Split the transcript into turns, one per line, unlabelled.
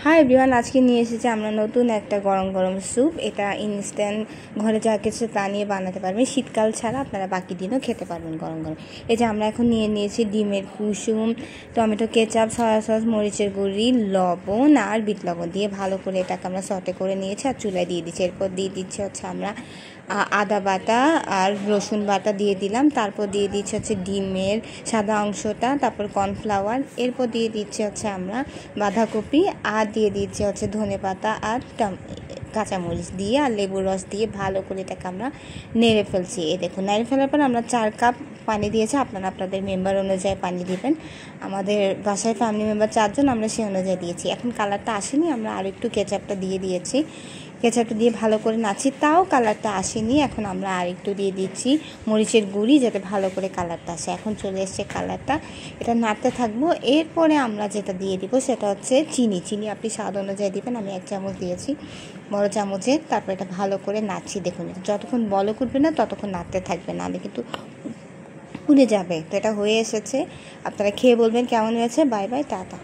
Hi everyone, আজকে নিয়ে এসেছি আমরা নতুন একটা গরম গরম স্যুপ। এটা ইনস্ট্যান্ট ঘরে যা কিছু তা নিয়ে বানাতে পারবেন, শীতকাল ছাড়া আপনারা বাকি দিনও খেতে পারবেন গরম গরম। এই যে আমরা এখন নিয়েছি ডিমের কুসুম, টমেটো কেচাপ, সয়া সস, মরিচের গুঁড়ি, লবণ আর বিট লবণ দিয়ে ভালো করে এটাকে আমরা সটে করে নিয়েছি আর চুলায় দিয়ে দিচ্ছি। এরপর দিয়ে দিচ্ছি হচ্ছে আমরা আদা বাটা আর রসুন বাটা দিয়ে দিলাম। তারপর দিয়ে দিচ্ছি হচ্ছে ডিমের সাদা অংশটা, তারপর কর্নফ্লাওয়ার। এরপর দিয়ে দিচ্ছি হচ্ছে আমরা বাঁধাকপি, আর দিয়ে দিচ্ছি হচ্ছে ধনেপাতা আর কাঁচামরিচ দিয়ে আর লেবুর রস দিয়ে ভালো করে এটাকে আমরা নেড়ে ফেলছি। এই দেখুন, নেড়ে ফেলার পর আমরা 4 কাপ পানি দিয়েছি। আপনারা আপনাদের মেম্বার অনুযায়ী পানি দিবেন। আমাদের বাসায় ফ্যামিলি মেম্বার 4 জন, আমরা সেই অনুযায়ী দিয়েছি। এখন কালারটা আসেনি, আমরা আর একটু কেচাপটা দিয়ে দিয়েছি। কেচাপটা দিয়ে ভালো করে নাড়ছি, তাও কালারটা আসেনি। এখন আমরা আর একটু দিয়ে দিচ্ছি মরিচের গুঁড়ি, যাতে ভালো করে কালারটা আসে। এখন চলে এসছে কালারটা, এটা নাড়তে থাকবো। এরপরে আমরা যেটা দিয়ে দিব সেটা হচ্ছে চিনি আপনি স্বাদ অনুযায়ী দিবেন। আমি 1 চামচ দিয়েছি বড় চামচে। তারপর এটা ভালো করে নাড়ছি। দেখুন, যতক্ষণ বলক উঠবে না ততক্ষণ নাড়তে থাকবে, নাহলে কিন্তু পুড়ে যাবে। তো এটা হয়ে এসেছে, আপনারা খেয়ে বলবেন কেমন হয়েছে। Bye bye, tata.